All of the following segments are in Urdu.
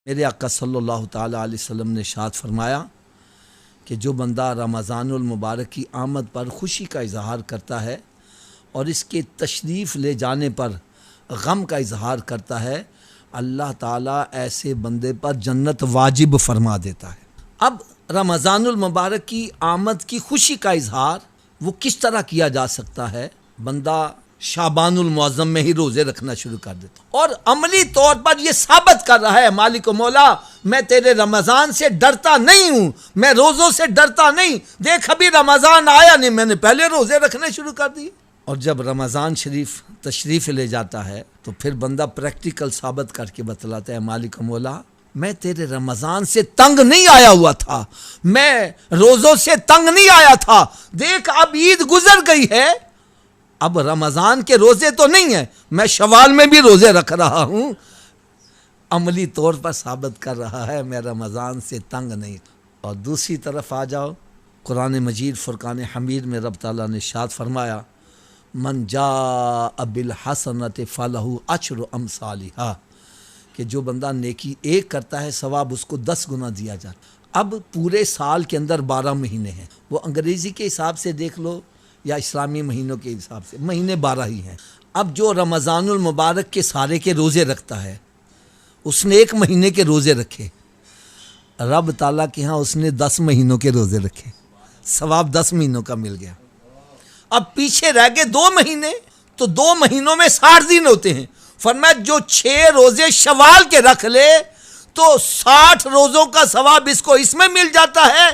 میرے آقا صلی اللہ تعالیٰ علیہ وسلم نے ارشاد فرمایا کہ جو بندہ رمضان المبارک کی آمد پر خوشی کا اظہار کرتا ہے اور اس کے تشریف لے جانے پر غم کا اظہار کرتا ہے، اللہ تعالیٰ ایسے بندے پر جنت واجب فرما دیتا ہے۔ اب رمضان المبارک کی آمد کی خوشی کا اظہار وہ کس طرح کیا جا سکتا ہے؟ بندہ شعبان المعظم میں ہی روزے رکھنا شروع کر دیتا اور عملی طور پر یہ ثابت کر رہا ہے، مالک و مولا میں تیرے رمضان سے ڈرتا نہیں ہوں، میں روزوں سے ڈرتا نہیں، دیکھ ابھی رمضان آیا نہیں، میں نے پہلے روزے رکھنے شروع کر دیے۔ اور جب رمضان شریف تشریف لے جاتا ہے تو پھر بندہ پریکٹیکل ثابت کر کے بتلاتا ہے، مالک و مولا میں تیرے رمضان سے تنگ نہیں آیا ہوا تھا، میں روزوں سے تنگ نہیں آیا تھا، دیکھ اب عید گزر گئی ہے، اب رمضان کے روزے تو نہیں ہیں، میں شوال میں بھی روزے رکھ رہا ہوں۔ عملی طور پر ثابت کر رہا ہے میں رمضان سے تنگ نہیں۔ اور دوسری طرف آ جاؤ، قرآن مجید فرقان حمید میں رب تعالیٰ نے ارشاد فرمایا من جاء بالحسنۃ فلہ عشر امثالھا، کہ جو بندہ نیکی ایک کرتا ہے ثواب اس کو 10 گنا دیا جاتا۔ اب پورے سال کے اندر 12 مہینے ہیں، وہ انگریزی کے حساب سے دیکھ لو یا اسلامی مہینوں کے حساب سے، مہینے 12 ہی ہیں۔ اب جو رمضان المبارک کے سارے کے روزے رکھتا ہے اس نے 1 مہینے کے روزے رکھے، رب تعالیٰ کے ہاں اس نے 10 مہینوں کے روزے رکھے، ثواب 10 مہینوں کا مل گیا۔ اب پیچھے رہ گئے 2 مہینے، تو 2 مہینوں میں 60 دن ہوتے ہیں، فرمایا جو 6 روزے شوال کے رکھ لے تو 60 روزوں کا ثواب اس کو اس میں مل جاتا ہے۔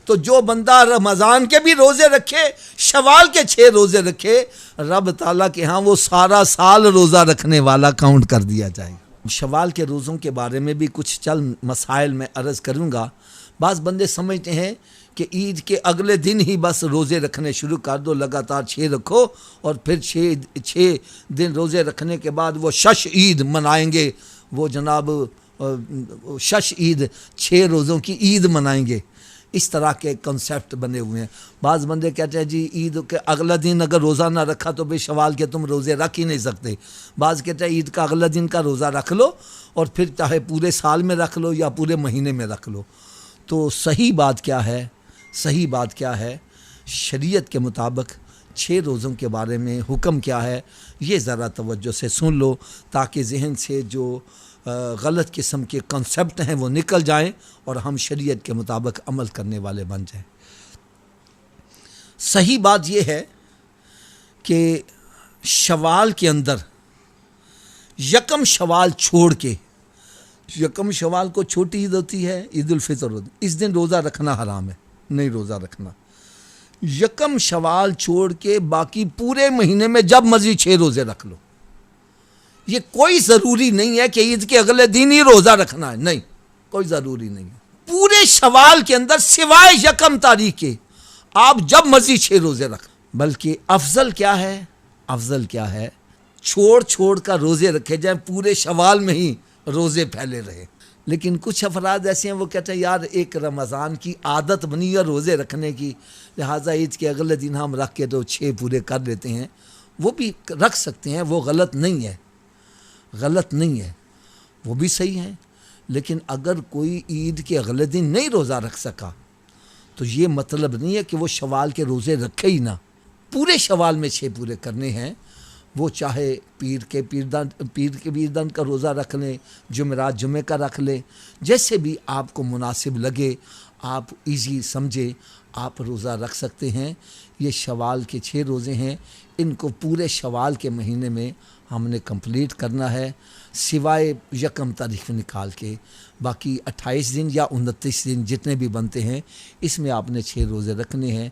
تو جو بندہ رمضان کے بھی روزے رکھے، شوال کے 6 روزے رکھے، رب تعالیٰ کے ہاں وہ سارا سال روزہ رکھنے والا کاؤنٹ کر دیا جائے گا۔ شوال کے روزوں کے بارے میں بھی کچھ چند مسائل میں عرض کروں گا۔ بعض بندے سمجھتے ہیں کہ عید کے اگلے دن ہی بس روزے رکھنے شروع کر دو، لگاتار 6 رکھو اور پھر 6 دن روزے رکھنے کے بعد وہ شش عید منائیں گے، وہ جناب شش عید 6 روزوں کی عید منائیں گے۔ اس طرح کے کنسیپٹ بنے ہوئے ہیں۔ بعض بندے کہتے ہیں جی عید کے اگلا دن اگر روزہ نہ رکھا تو بھئی شوال کے تم روزے رکھ ہی نہیں سکتے۔ بعض کہتے ہیں عید کا اگلا دن کا روزہ رکھ لو اور پھر چاہے پورے سال میں رکھ لو یا پورے مہینے میں رکھ لو۔ تو صحیح بات کیا ہے؟ صحیح بات کیا ہے؟ شریعت کے مطابق 6 روزوں کے بارے میں حکم کیا ہے یہ ذرا توجہ سے سن لو، تاکہ ذہن سے جو غلط قسم کے کنسیپٹ ہیں وہ نکل جائیں اور ہم شریعت کے مطابق عمل کرنے والے بن جائیں۔ صحیح بات یہ ہے کہ شوال کے اندر یکم شوال چھوڑ کے، یکم شوال کو چھوٹی عید ہوتی ہے، عید الفطر ہوتی ہے، اس دن روزہ رکھنا حرام ہے، نہیں روزہ رکھنا۔ یکم شوال چھوڑ کے باقی پورے مہینے میں جب مرضی 6 روزے رکھ لو۔ یہ کوئی ضروری نہیں ہے کہ عید کے اگلے دن ہی روزہ رکھنا ہے، نہیں، کوئی ضروری نہیں ہے۔ پورے شوال کے اندر سوائے یکم تاریخ کے آپ جب مرضی 6 روزے رکھ، بلکہ افضل کیا ہے؟ افضل کیا ہے؟ چھوڑ کر روزے رکھے جائیں، پورے شوال میں ہی روزے پھیلے رہے۔ لیکن کچھ افراد ایسے ہیں وہ کہتے ہیں یار ایک رمضان کی عادت بنی ہے روزے رکھنے کی، لہٰذا عید کے اگلے دن ہم رکھ کے تو 6 پورے کر لیتے ہیں۔ وہ بھی رکھ سکتے ہیں، وہ غلط نہیں ہے، غلط نہیں ہے، وہ بھی صحیح ہے۔ لیکن اگر کوئی عید کے اگلے دن نہیں روزہ رکھ سکا تو یہ مطلب نہیں ہے کہ وہ شوال کے روزے رکھے ہی نہ، پورے شوال میں 6 پورے کرنے ہیں۔ وہ چاہے پیر کے بیردن کا روزہ رکھ لیں، جمعرات جمعے کا رکھ لیں، جیسے بھی آپ کو مناسب لگے، آپ ایزی سمجھے آپ روزہ رکھ سکتے ہیں۔ یہ شوال کے 6 روزے ہیں، ان کو پورے شوال کے مہینے میں ہم نے کمپلیٹ کرنا ہے، سوائے یکم تاریخ نکال کے باقی 28 دن یا 29 دن جتنے بھی بنتے ہیں اس میں آپ نے 6 روزے رکھنے ہیں۔